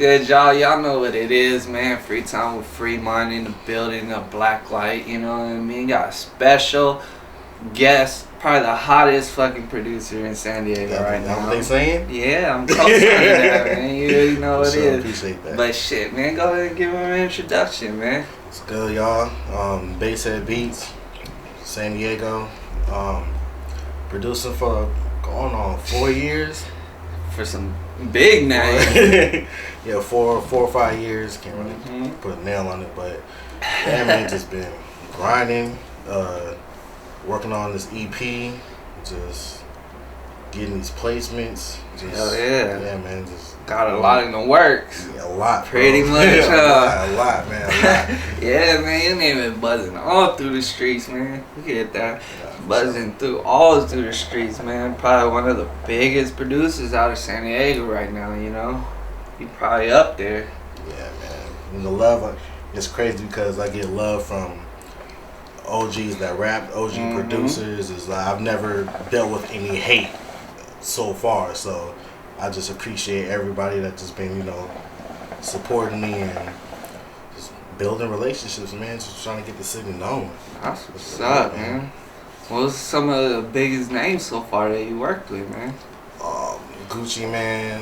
good, y'all? Y'all know what it is, man. Free time with FreeMind in the building, a black light, you know what I mean? Got a special guest, probably the hottest fucking producer in San Diego right now. What they saying? Yeah, I'm co-signing that, man. You already know what it is. Appreciate that. But shit, man, go ahead and give him an introduction, man. What's good, y'all? BassHead Beatz, San Diego. Producing for going on 4 years. For some big names. Yeah, 4 or 5 years. Can't really put a nail on it, but yeah, man, just been grinding, working on this EP, just getting these placements. Just, hell yeah. Yeah, man, just got a lot in the works. Yeah, a lot, pretty bro. much. a lot, man, a lot. Yeah, man, your name is buzzing all through the streets, man. Look at that. Buzzing through the streets, man. Probably one of the biggest producers out of San Diego right now, you know? He probably up there. Yeah, man. And the love, it's crazy because I get love from OGs that rap, OG producers. Is like, I've never dealt with any hate so far, so I just appreciate everybody that just been, you know, supporting me and just building relationships, man. Just trying to get the city known. That's what's up, man. What's some of the biggest names so far that you worked with, man? Gucci Man,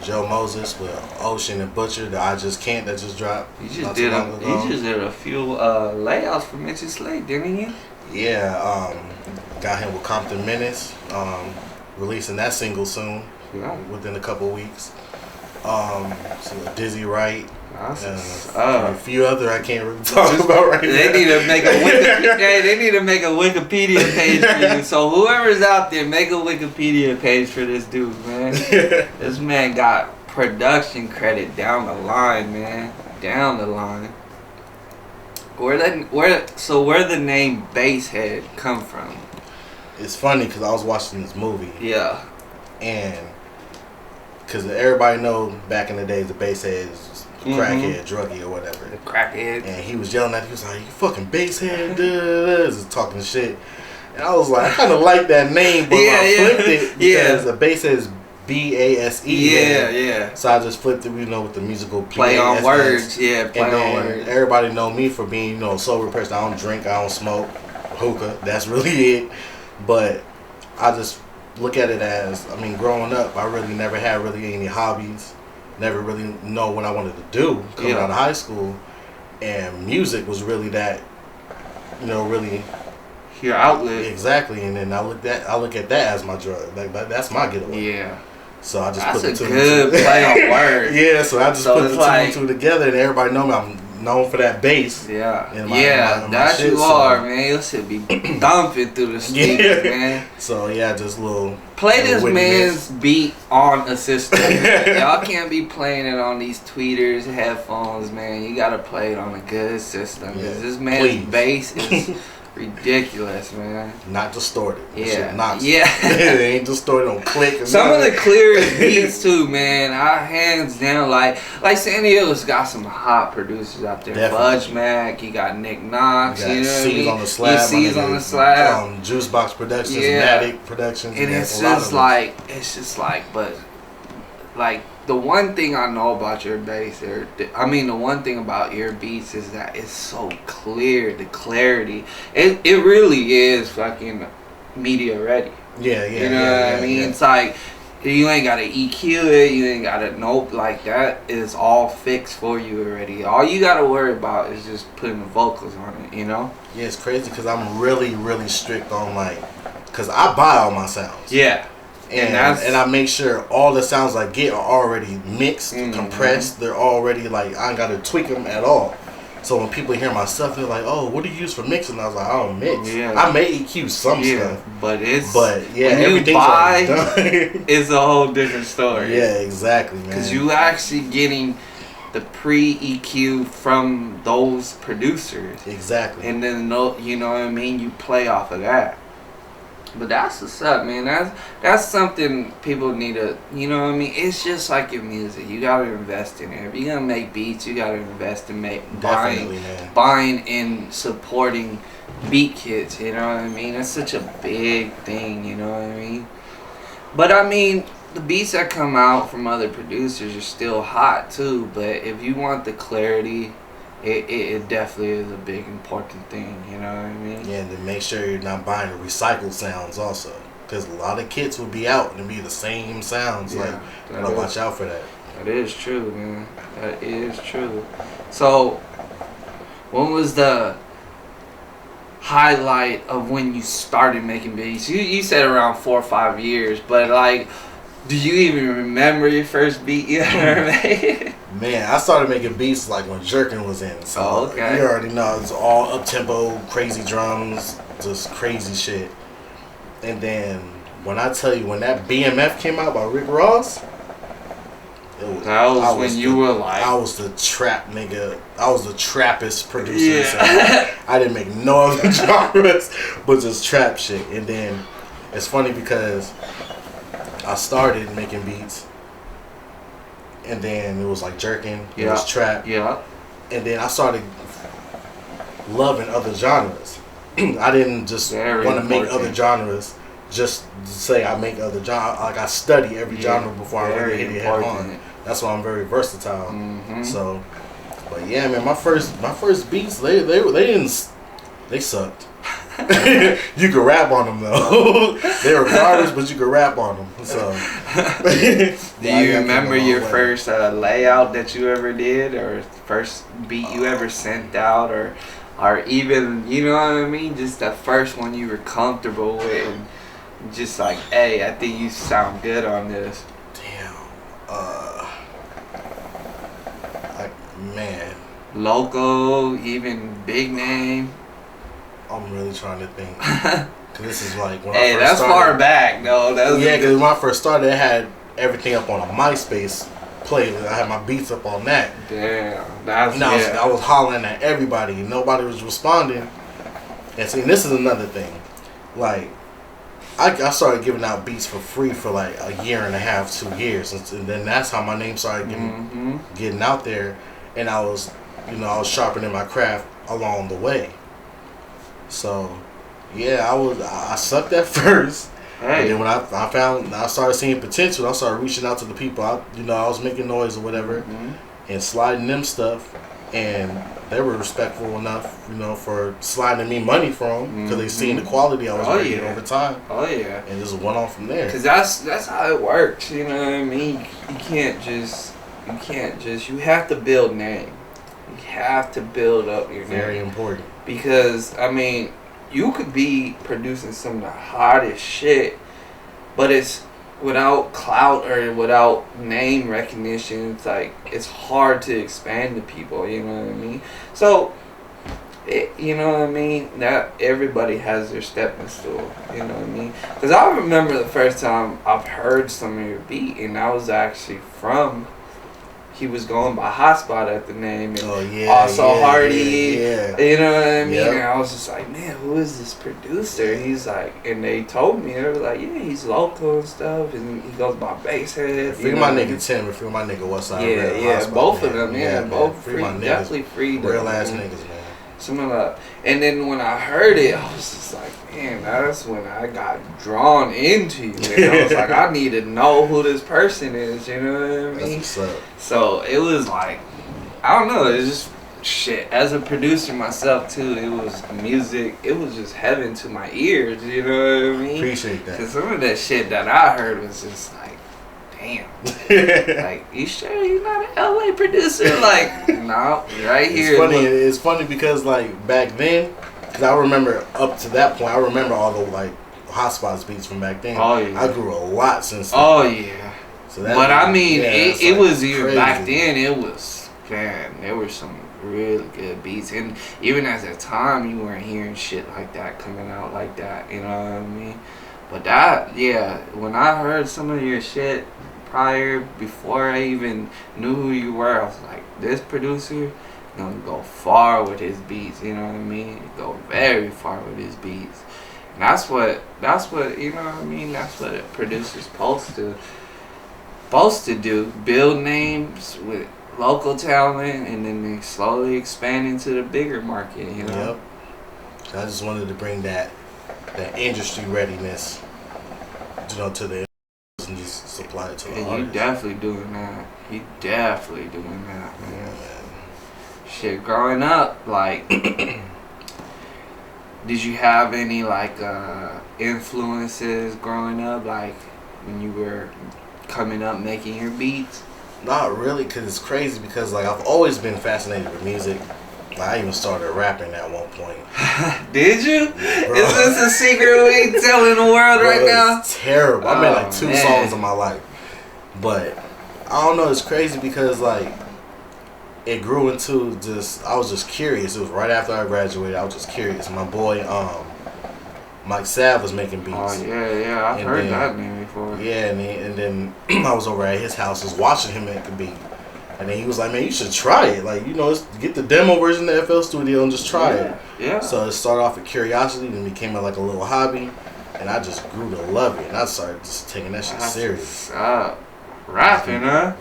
Joe Moses with Ocean and Butcher, that I Just Can't, that just dropped. You just did a few layouts for Mitchy, didn't you? Yeah, got him with Compton Menace, releasing that single soon, within a couple weeks. So Dizzy Wright. A few other I can't really talk about right now. They need to make a Wikipedia page for you. So whoever's out there, make a Wikipedia page for this dude, man. This man got production credit down the line, man. Down the line. Where the name BassHead come from? It's funny because I was watching this movie. Yeah. And because everybody know back in the days the BassHead is crackhead, druggie, or whatever. The crackhead. And he was yelling at me. He was like, "You fucking BassHead," just talking shit. And I was like, I kind of like that name, but I flipped it because the BassHead is BASE. Yeah. So I just flipped it, you know, with the musical play on words. Yeah, play on words. Everybody know me for being, you know, a sober person. I don't drink, I don't smoke, hookah. That's really it. But I just look at it as, I mean, growing up, I really never had really any hobbies. Never really know what I wanted to do coming out of high school, and music was really that, you know, really your outlet. Exactly, and then I look at that as my drug. Like that's my getaway. Yeah. So I just put the two. That's a good play on words. Yeah, so I just put the two and two together, and everybody know me. I'm known for that bass. Yeah. My that shit, you are, man. Your shit be dumping through the speakers, man. So yeah, just little. Play this man's beat on a system. Y'all can't be playing it on these tweeters, headphones, man. You gotta play it on a good system. Yeah. This man's bass is ridiculous, man. Not distorted. Yeah. It ain't distorted on click. Some of the clearest beats too, man. I hands down like San Diego's got some hot producers out there. Definitely. Budge Mac, you got Nick Knox, you got C's on the slab. C's on the slab. Juice Box Productions, Matic Productions. And it's just like, but like the one thing I know about your bass, the one thing about your beats is that it's so clear, the clarity. It really is fucking media ready. Yeah. You know what I mean? It's like, you ain't gotta EQ it, you ain't gotta like that is all fixed for you already. All you gotta worry about is just putting the vocals on it, you know? Yeah, it's crazy because I'm really, really strict on because I buy all my sounds. Yeah. And I make sure all the sounds I get are already mixed, compressed. They're already I ain't gotta tweak them at all. So when people hear my stuff, they're like, "Oh, what do you use for mixing?" I was like, "I don't mix. Yeah. I may EQ some stuff, but when you buy, it's a whole different story." Yeah, exactly, man. Because you actually getting the pre-EQ from those producers. Exactly. And then you know what I mean. You play off of that. But that's what's up, man. That's something people need to, you know what I mean? It's just like your music. You gotta invest in it. If you're gonna make beats, you gotta invest in buying and supporting beat kits, you know what I mean? That's such a big thing, you know what I mean? But I mean, the beats that come out from other producers are still hot too, but if you want the clarity, it definitely is a big important thing, you know what I mean? Yeah, and to make sure you're not buying the recycled sounds also. Because a lot of kits will be out and it'll be the same sounds. Yeah, you gotta watch out for that. That is true, man. That is true. So, when was the highlight of when you started making beats? You said around 4 or 5 years, but like, do you even remember your first beat you ever made? Man, I started making beats like when Jerkin was in. So okay. You already know it's all up tempo, crazy drums, just crazy shit. And then when I tell you when that BMF came out by Rick Ross, that was when you were like, I was the trap nigga. I was the trappest producer. Yeah. So I didn't make no other genres but just trap shit. And then it's funny because I started making beats, and then it was like Jerkin, it was trap, and then I started loving other genres. I didn't just want to make other genres just to say I make other genres. Like I study every genre before I really hit it on. That's why I'm very versatile. So, but yeah, man, my first beats they sucked. You could rap on them though. They were garbage, but you could rap on them. So, do you remember your first layout that you ever did, or first beat you ever sent out, or even, you know what I mean, just the first one you were comfortable with, and just like, hey, I think you sound good on this. Damn. Man. Local, even big name. I'm really trying to think. Cause this is like when I first that's started. Far back though. Yeah, because when I first started, I had everything up on a MySpace playlist. I had my beats up on that. Damn, I was hollering at everybody, and nobody was responding. And see, this is another thing. Like, I started giving out beats for free for like a year and a half, 2 years, and then that's how my name started getting out there. And I was sharpening my craft along the way. So, yeah, I sucked at first. And then when I started seeing potential, I started reaching out to the people. I was making noise or whatever, and sliding them stuff, and they were respectful enough, for sliding me money from because they seen the quality I was bringing over time. Oh yeah, and just went on from there. Cause that's how it works. You know what I mean? You can't just. You have to build name. You have to build up your name. Very important. Because, I mean, you could be producing some of the hottest shit, but it's without clout or without name recognition. It's like, it's hard to expand to people, you know what I mean? So, you know what I mean? That everybody has their stepping stool, you know what I mean? Because I remember the first time I've heard some of your beat, and I was actually from... He was going by Hotspot at the name, and also Hardy, you know what I mean? Yep. And I was just like, man, who is this producer? He's like, and they told me, they were like, yeah, he's local and stuff, and he goes by BassHead. Free my nigga Tim, and free my nigga Westside. Yeah, both of them, both free, definitely free. Real ass niggas, man. Some of that, and then when I heard it, I was just like, man, that's when I got drawn into you. And I was like, I need to know who this person is. You know what I mean? That's what's up. So it was like, I don't know. It's just shit. As a producer myself too, it was music. It was just heaven to my ears. You know what I mean? Appreciate that. Cause some of that shit that I heard was just like, damn. Like, you sure you're not an LA producer? Like, no, right here. It's funny because like back then, because I remember up to that point, I remember all the like Hotspots beats from back then. Oh yeah. I grew a lot since then. Oh yeah. So but I mean, it like was even crazy. back then. It was, man, there were some really good beats, and even at the time, you weren't hearing shit like that coming out like that. You know what I mean? But that, yeah, when I heard some of your shit before I even knew who you were, I was like, this producer gonna go far with his beats. You know what I mean? Go very far with his beats. And that's what you know what I mean. That's what a producer's supposed to do. Build names with local talent, and then they slowly expand into the bigger market. You know. Yep. I just wanted to bring that industry readiness, to the and just supply it to the And artist. you definitely doing that. You definitely doing that, man. Man. Shit, growing up, like, did you have any like influences growing up, like when you were coming up making your beats? Not really, cause it's crazy because like I've always been fascinated with music. Like, I even started rapping at one point. Did you? Bro. Is this a secret we ain't telling the world Bro, right now? it's terrible. I made like 2 man. songs in my life, but I don't know. It's crazy because like it grew into just. I was just curious. It was right after I graduated. I was just curious. My boy, Mike Sav was making beats. Oh yeah, I've heard that name before. Yeah, and then I was over at his house, just watching him make a beat, and then he was like, "Man, you should try it. Like, you know, get the demo version of FL Studio and just try it." Yeah. So it started off with curiosity, then became like a little hobby, and I just grew to love it. And I started just taking that shit serious. Rapping, huh?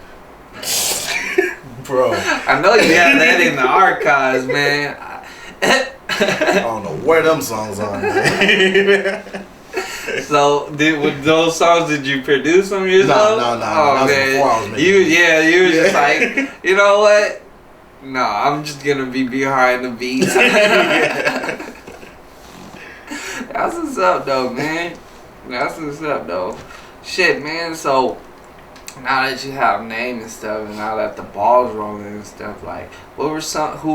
Bro, I know you have that in the archives, man. I don't know where them songs are, man. So, with those songs, did you produce them yourself? No. Oh, That was man. before I was making You were just like, you know what? No, I'm just gonna be behind the beats. That's what's up, though, man. That's what's up, though. Shit, man. So now that you have name and stuff, and now that the ball's rolling and stuff, like, who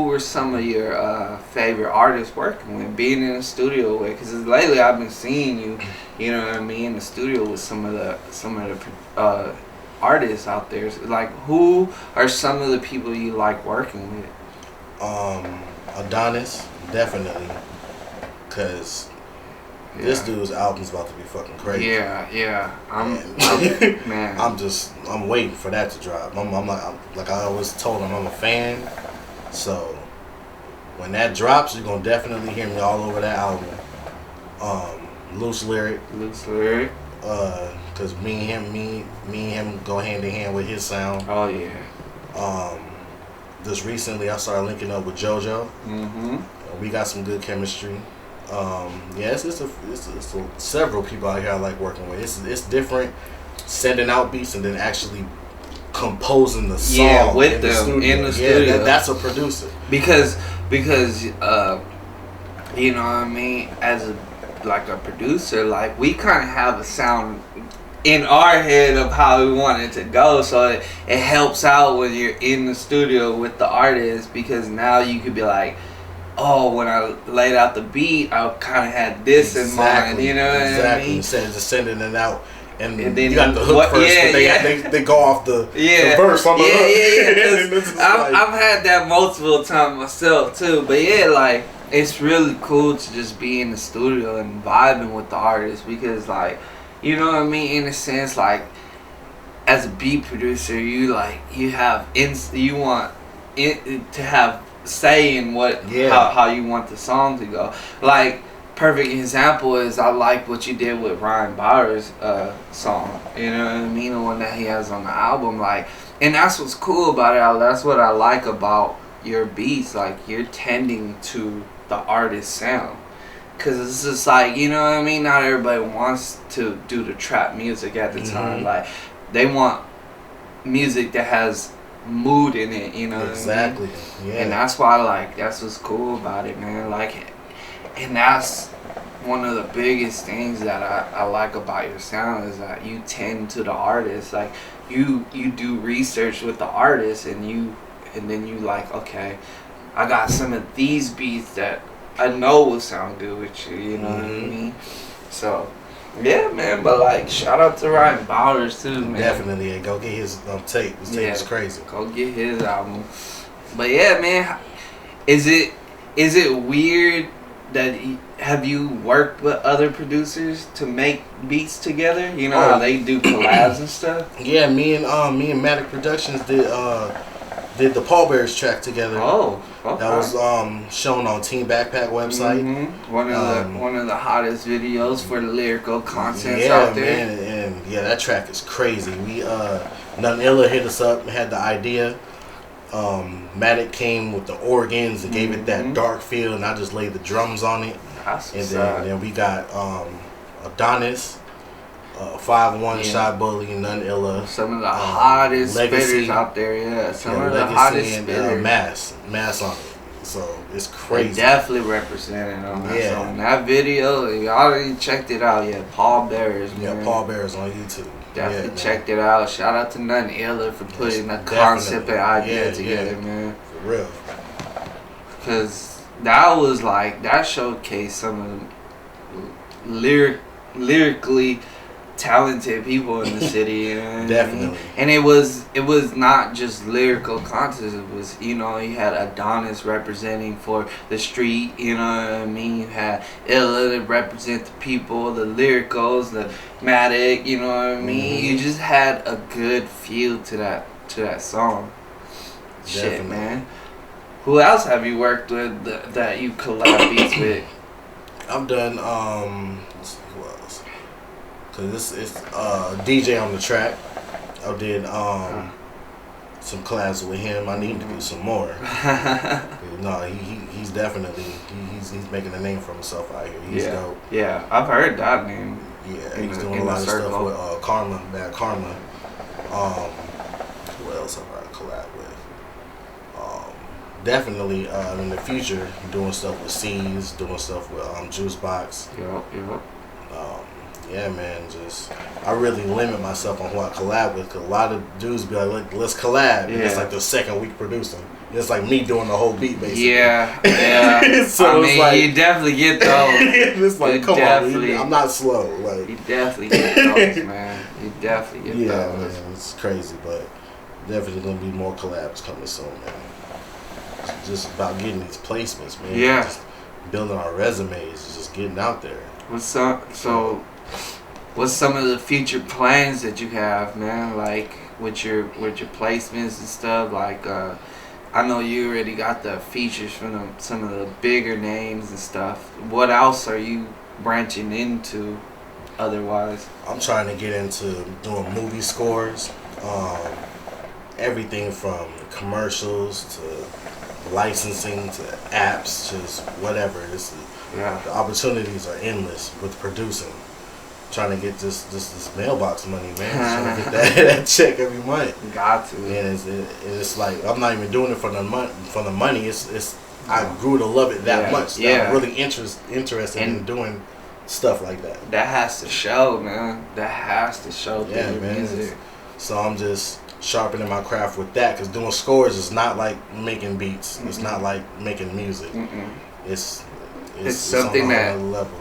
were some of your favorite artists working with, being in the studio with? Because lately I've been seeing you, you know what I mean, in the studio with some of the artists out there. Like, who are some of the people you like working with? Adonis, definitely, because this dude's album's about to be fucking crazy. Yeah. I'm waiting for that to drop. I'm like I always told him, I'm a fan. So when that drops, you're gonna definitely hear me all over that album. Loose Lyric. Cause me and him go hand in hand with his sound. Oh yeah. Just recently I started linking up with JoJo. Mm-hmm. We got some good chemistry. It's several people out here I like working with. It's different sending out beats and then actually composing the song with them in the studio. That's a producer. Because you know what I mean, as a producer, like, we kind of have a sound in our head of how we want it to go, so it helps out when you're in the studio with the artist, because now you could be like, oh, when I laid out the beat, I kind of had this in mind, you know what I mean? Instead of just sending it out, and then you got the hook first, but they go off the verse on the hook. I've had that multiple times myself too, but like, it's really cool to just be in the studio and vibing with the artist, because, like, you know what I mean, in a sense, like, as a beat producer, you want it to have say in how you want the song to go. Like, perfect example is, I like what you did with Ryan Bauer's song, you know what I mean, the one that he has on the album, like, and that's what's cool about it. That's what I like about your beats, like, you're tending to the artist's sound, because it's just like, you know what I mean, not everybody wants to do the trap music at the time. Like, they want music that has mood in it, you know. Exactly. What I mean? Yeah. And that's why, like, that's what's cool about it, man. Like, and that's one of the biggest things that I like about your sound, is that you tend to the artist. Like, you do research with the artist, and then you like, okay, I got some of these beats that I know will sound good with you, you know what I mean? So yeah, man, but, like, shout out to Ryan Bowers too, man. Definitely, go get his tape. His tape is crazy. Go get his album. But yeah, man, is it weird that have you worked with other producers to make beats together? You know how they do collabs and stuff. Yeah, me and Matic Productions did the Pallbearers track together. Oh, okay. That was shown on Team Backpack website. Mm-hmm. One of the hottest videos for the lyrical content yeah, out there. Man, and yeah, that track is crazy. We Nothing Illa hit us up and had the idea. Matic came with the organs and gave it that dark feel, and I just laid the drums on it. That's and then we got Adonis. 5-1, Shy Bully, None Illa. Some of the hottest Legacy, spitters out there, yeah. Some of the Legacy hottest and spitters. Mass on it. So it's crazy. They definitely represented on that song. Yeah. That video, if y'all already checked it out, yeah. Paul Bearers, man. Yeah, Paul Bearers on YouTube. Definitely checked it out. Shout out to None Illa for putting the concept and idea together, man. For real. Because that was like, that showcased some of the lyrically talented people in the city. You know what I mean? Definitely. And it was not just lyrical content. It was, you know, you had Adonis representing for the street, you know what I mean? You had Illa to represent the people, the lyricals, the Matic, you know what I mean? You just had a good feel to that song. Definitely. Shit, man. Who else have you worked with that you collab beats with? I've done let's see who else. Cause this is DJ on the track. I did some collabs with him. I need to do some more. No, he's definitely he's making a name for himself out here. He's dope. Yeah, I've heard that name. Yeah, he's doing a lot of stuff with Karma, Bad Karma. Who else have I collab with? Definitely in the future, doing stuff with C's, doing stuff with Juicebox. Yep. Yeah, man, I really limit myself on who I collab with, because a lot of dudes be like, let's collab. And it's like the second week producing. It's like me doing the whole beat, basically. Yeah. So I mean, like, you definitely get those. It's like, come on, I'm not slow. Like, you definitely get those, man. You definitely get those. Man, it's crazy, but definitely gonna be more collabs coming soon, man. It's just about getting these placements, man. Yeah. Just building our resumes, just getting out there. What's some of the future plans that you have, man? Like with your placements and stuff. Like I know you already got the features from some of the bigger names and stuff. What else are you branching into otherwise? I'm trying to get into doing movie scores. Everything from commercials to licensing to apps, just whatever. The opportunities are endless with producing. Trying to get this mailbox money, man. Trying to get that check every month. Got to. And it's like, I'm not even doing it for the money. It's I grew to love it that much. That I'm really interested in doing stuff like that. That has to show, man. That has to show through your man. music. So I'm just sharpening my craft with that, because doing scores is not like making beats. It's not like making music. It's something on that another level.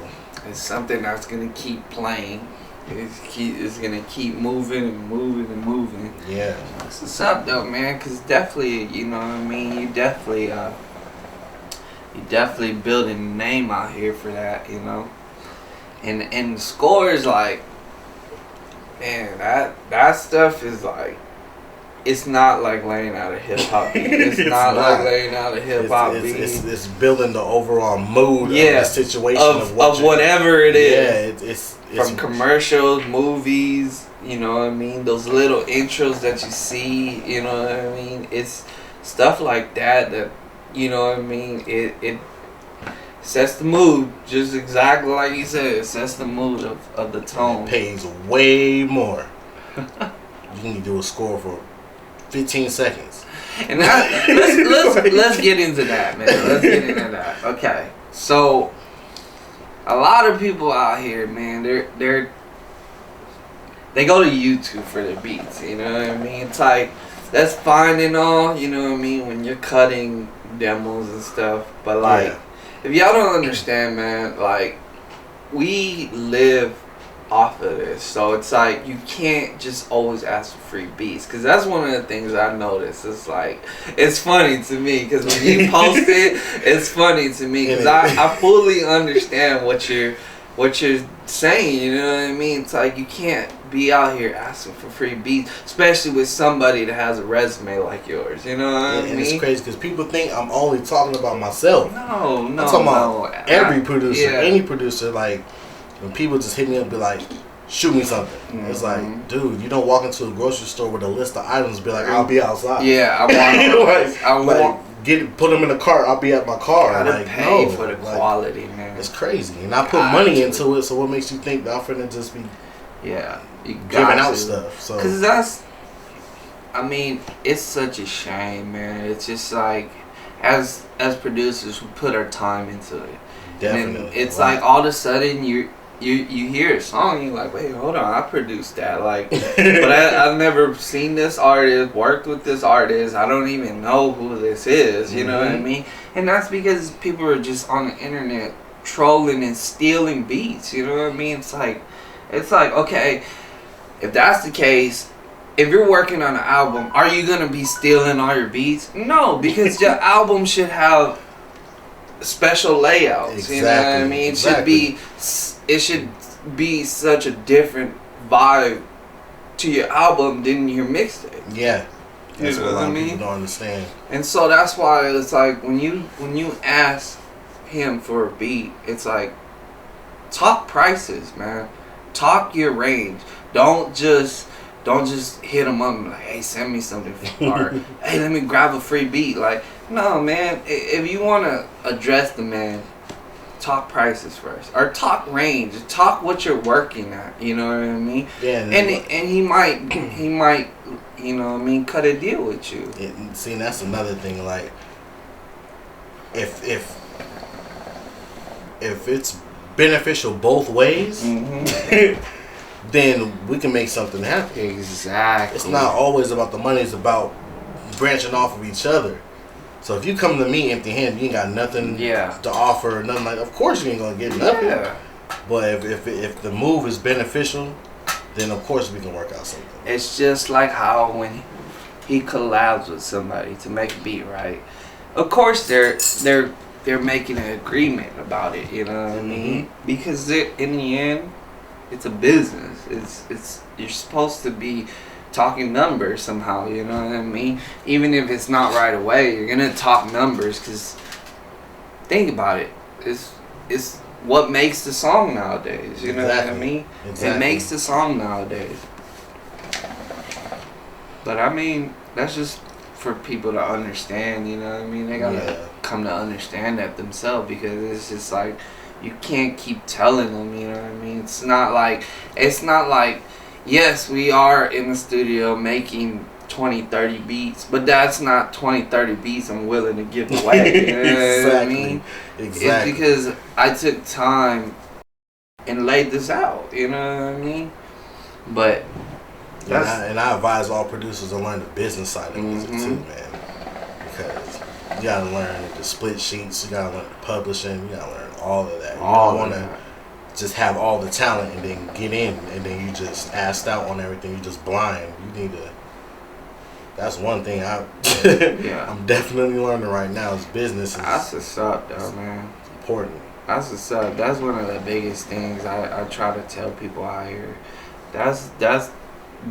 It's something that's gonna keep playing. It's gonna keep moving and moving and moving. Yeah. That's what's up though, man. Cause definitely, you know what I mean. You definitely building a name out here for that, you know. And the scores, like, man, that stuff is like, it's not like laying out a hip hop beat. It's not like laying out a hip hop beat. It's building the overall mood of the situation of whatever it is. Yeah, it's from commercials, movies. You know what I mean? Those little intros that you see. You know what I mean? It's stuff like that you know what I mean. It sets the mood, just exactly like you said. It sets the mood of the tone. It pays way more. You can do a score for 15 seconds. And let's get into that, man. Let's get into that. Okay. So a lot of people out here, man, they go to YouTube for their beats, you know what I mean? It's like, that's fine and all, you know what I mean, when you're cutting demos and stuff, but like, if y'all don't understand, man, like, we live off of this, so it's like you can't just always ask for free beats, because that's one of the things I noticed. It's like, it's funny to me because when you post it, it's funny to me because I fully understand what you're saying, you know what I mean? It's like you can't be out here asking for free beats, especially with somebody that has a resume like yours, you know what I mean? And it's crazy because people think I'm only talking about myself. No, I'm talking about every producer, any producer. Like, when people just hit me up and be like, shoot me something. It's like, dude, you don't walk into a grocery store with a list of items and be like, I'll be outside. Yeah, I want put them in the cart, I'll be at my car. Gotta like, pay for the quality, man. It's crazy. And I put money into it, so what makes you think that I'm finna just be Yeah, you giving out stuff. So because that's, I mean, it's such a shame, man. It's just like as producers, we put our time into it. Definitely. And it's like all of a sudden you hear a song and you're like, wait, hold on, I produced that. Like, but I've never seen this artist, worked with this artist. I don't even know who this is. You know what I mean? And that's because people are just on the internet trolling and stealing beats. You know what I mean? It's like okay, if that's the case, if you're working on an album, are you gonna be stealing all your beats? No, because your album should have special layouts. Exactly. You know what I mean? It should be such a different vibe to your album than your mixtape. Yeah. That's you know what a lot I of mean? people don't understand. And so that's why it's like when you ask him for a beat, it's like talk prices, man. Talk your range. Don't just hit him up and be like, hey, send me something, or hey, let me grab a free beat. Like, no, man. If you want to address the man, talk prices first, or talk range. Talk what you're working at. You know what I mean? Yeah. And he might, you know what I mean, cut a deal with you. See, that's another thing. Like, if it's beneficial both ways, then we can make something happen. Exactly. It's not always about the money. It's about branching off of each other. So if you come to me empty-handed, you ain't got nothing to offer, nothing like. Of course, you ain't gonna get nothing. Yeah. But if the move is beneficial, then of course we can work out something. It's just like how when he collabs with somebody to make a beat, right? Of course, they're making an agreement about it. You know what I mean? Because in the end, it's a business. It's you're supposed to be talking numbers somehow. You know what I mean? Even if it's not right away, you're gonna talk numbers. Cause think about it. It's what makes the song nowadays. You know what I mean? Exactly. It makes the song nowadays. But I mean, that's just for people to understand. You know what I mean? They gotta come to understand that themselves, because it's just like, you can't keep telling them, you know what I mean? It's not like, yes, we are in the studio making 20, 30 beats, but that's not 20, 30 beats I'm willing to give away. You know what I mean? Exactly. It's because I took time and laid this out, you know what I mean? But and I advise all producers to learn the business side of music too, man. Because you gotta learn the split sheets, you gotta learn the publishing, you gotta learn all of that. You don't wanna just have all the talent and then get in and then you just assed out on everything, you just blind. You need to, that's one thing I'm definitely learning right now is business. That's what's up though, man. Important. That's what's up. That's one of the biggest things I try to tell people out here. That's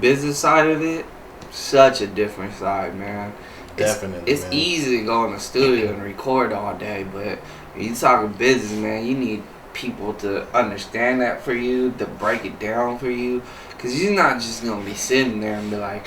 business side of it, such a different side, man. Definitely. It's easy to go in the studio and record all day, but when you talking business, man, you need people to understand that for you, to break it down for you, because you're not just gonna be sitting there and be like,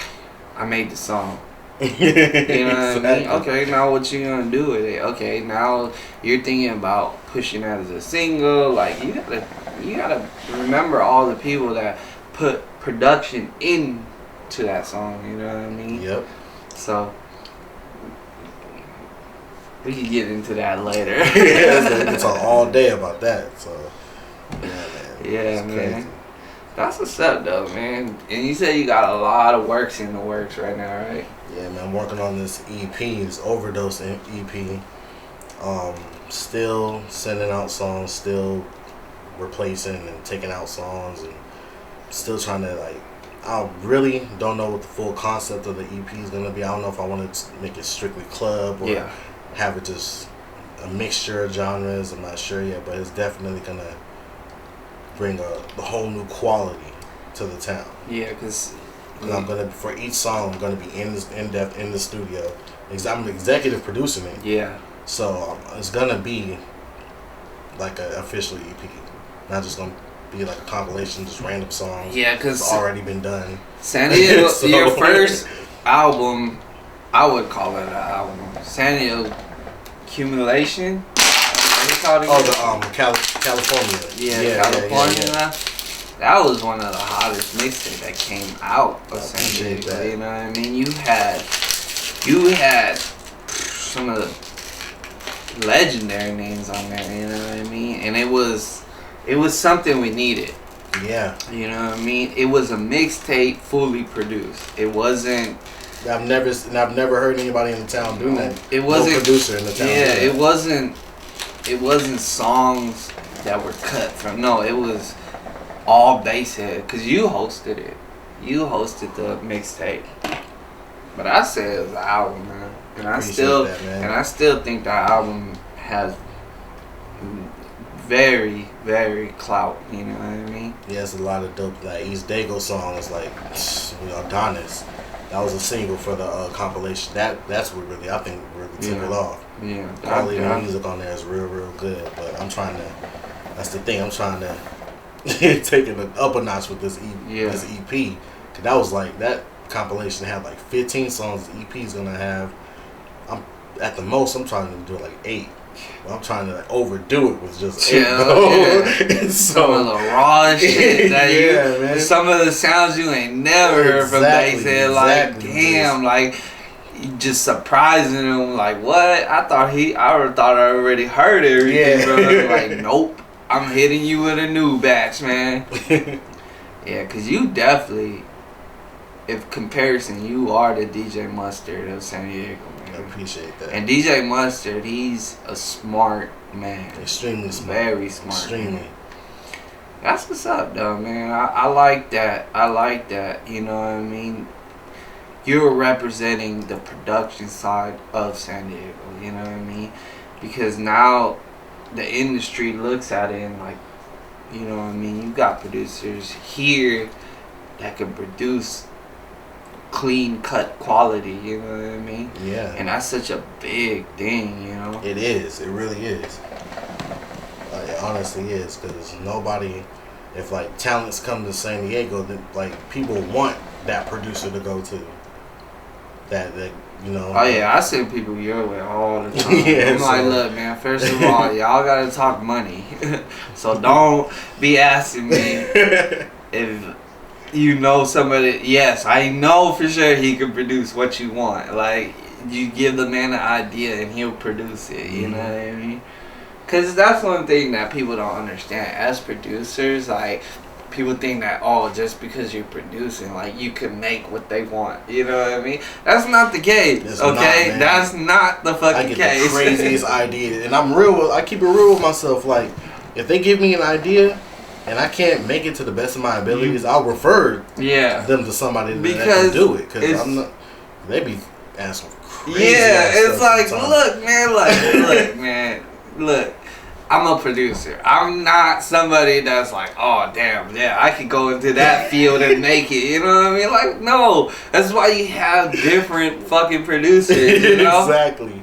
I made the song. You know what I mean? Okay, now what you gonna do with it? Okay, now you're thinking about pushing that as a single. Like, you gotta remember all the people that put production into that song. You know what I mean? Yep. So we can get into that later. We can talk all day about that. So yeah, man. Crazy. That's what's up, though, man. And you said you got a lot of works in the works right now, right? Yeah, man. I'm working on this EP, this Overdose EP. Still sending out songs, still replacing and taking out songs, and still trying to, like, I really don't know what the full concept of the EP is going to be. I don't know if I want to make it strictly club or have it just a mixture of genres. I'm not sure yet, but it's definitely going to bring a whole new quality to the town. Yeah, because I'm going to, for each song, I'm going to be in depth in the studio. I'm executive producing it. Yeah. So it's going to be like an official EP. Not just going to be like a compilation, just random songs. Yeah, because it's already been done. San Diego, so, your first album, I would call it an album. San Diego Accumulation. Oh, the California. Yeah, California. that was one of the hottest mixtapes that came out of San Diego. You know what I mean? You had some of the legendary names on there. You know what I mean? And it was something we needed. Yeah. You know what I mean? It was a mixtape fully produced. It wasn't. I've never heard anybody in the town do that. It wasn't no producer in the town. Yeah, it wasn't songs that were cut from. No, it was all BassHead, because you hosted it. You hosted the mixtape. But I said it was an album, man. And I still think that album has very, very clout, you know what I mean? Yeah, it's a lot of dope, like East Dago songs, like, Adonis. That was a single for the compilation. That's what really, I think, really took it off. Yeah. Quality of the music on there is real, real good. But that's the thing, I'm trying to take it up a notch with this EP. Cause that was like, that compilation had like 15 songs. The EP is gonna have, at the most, I'm trying to do like 8. Well, I'm trying to like overdo it with just 8. Some of the raw shit that man. Some of the sounds you ain't never heard from BassHead. Like, damn, like just surprising them. Like, what? I thought I already heard everything, bro. Like, nope. I'm hitting you with a new batch, man. Yeah, cause you definitely, if comparison, you are the DJ Mustard of San Diego. I appreciate that. And DJ Mustard, he's a smart man. Extremely smart. Very smart. Extremely. Man. That's what's up, though, man. I like that. I like that. You know what I mean? You're representing the production side of San Diego. You know what I mean? Because now the industry looks at it and like, you know what I mean? You got producers here that can produce clean cut quality, you know what I mean? Yeah. And that's such a big thing, you know? It is. It really is. It honestly is, because nobody, if like talents come to San Diego, then like people want that producer to go to. That you know. Oh yeah, I send people your way all the time. I'm like, look, man. First of all, y'all gotta talk money, so don't be asking me if you know somebody. Yes, I know for sure he can produce what you want. Like, you give the man an idea and he'll produce it. You know what I mean? Because that's one thing that people don't understand. As producers, like, people think that, oh, just because you're producing, like, you can make what they want. You know what I mean? That's not the case. It's okay? Not, that's not the fucking case. I get the craziest idea. And I keep it real with myself. Like, if they give me an idea and I can't make it to the best of my abilities, I'll refer them to somebody that can do it. Because they be asking crazy. Yeah, it's like, sometimes. look, I'm a producer. I'm not somebody that's like, oh, damn, yeah, I could go into that field and make it. You know what I mean? Like, no. That's why you have different fucking producers, you know? Exactly.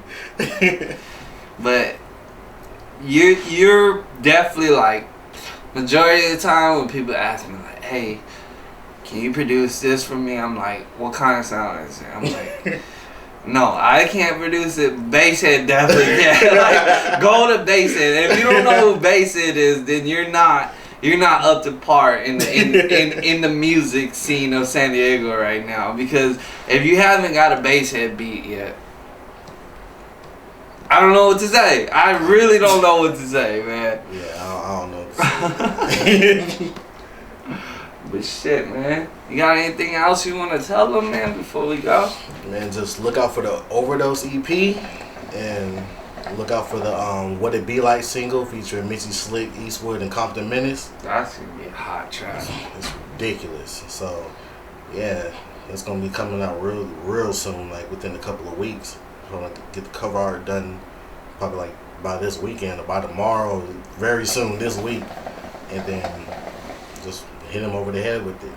But you're definitely, like, majority of the time when people ask me, like, hey, can you produce this for me? I'm like, what kind of sound is it? I'm like, no, I can't produce it. BassHead definitely can. Like, go to BassHead. If you don't know who BassHead is, then you're not up to par in the music scene of San Diego right now. Because if you haven't got a BassHead beat yet, I don't know what to say. I really don't know what to say, man. Yeah, I don't know what to say. But shit, man. You got anything else you want to tell them, man, before we go? Man, just look out for the Overdose EP and look out for the What It Be Like single featuring Mitchy, Slick, Eastwood, and Compton Menace. That's going to be a hot track. It's ridiculous. So, yeah, it's going to be coming out real soon, like within a couple of weeks. I'm going to get the cover art done probably like by this weekend or by tomorrow, very soon this week. And then just hit him over the head with it.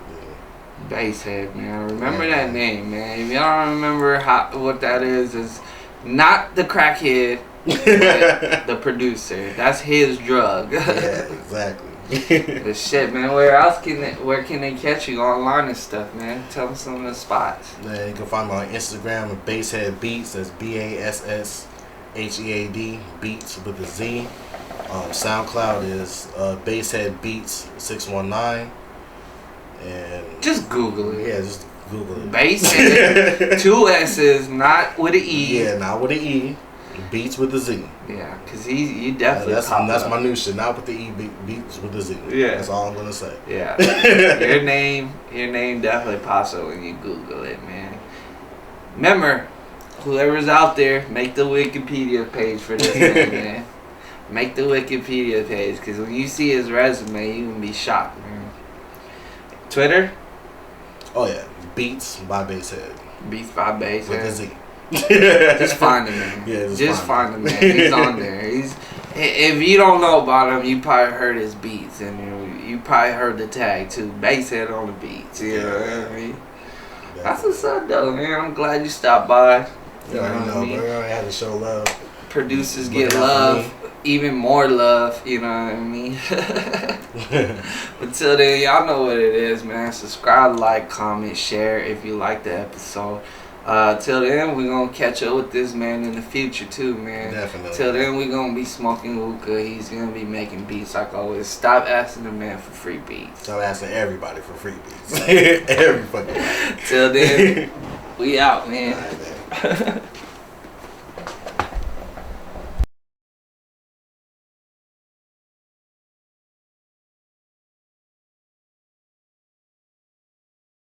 BassHead, man. Remember that name, man. If y'all don't remember what that is not the crackhead, but the producer. That's his drug. Yeah, exactly. But shit, man. Where can they catch you online and stuff, man? Tell them some of the spots. Man, you can find me on Instagram at BassHead Beatz. That's BassHead Beatz with a Z. SoundCloud is BassHead Beatz 619. And just Google it. Yeah, just Google it. BassHead, 2 S's, not with an E. Yeah, not with an E. Beats with the Z. Yeah, because you definitely that's my new shit. Not with the E, Beats with the Z. Yeah. That's all I'm going to say. Yeah. Your name definitely pops up when you Google it, man. Remember, whoever's out there, make the Wikipedia page for this man. Make the Wikipedia page, because when you see his resume, you gonna be shocked, man. Twitter? Oh yeah, Beats by BassHead. Beats by BassHead. With the Z. Just find him, man. Yeah, just find him, man. He's on there. If you don't know about him, you probably heard his beats, and you probably heard the tag too. BassHead on the beats. You know what I mean? That's what's up, though, man. I'm glad you stopped by. You know what I mean? Bro, I had to show love. Producers get love, even more love. You know what I mean? Until then, y'all know what it is, man. Subscribe, like, comment, share if you like the episode. Till then, we're gonna catch up with this man in the future too, man. Definitely. Till then, we're gonna be smoking hookah. He's gonna be making beats like always. Stop asking the man for free beats. Stop asking everybody for free beats. Every fucking body. Till then, we out, man. All right, man.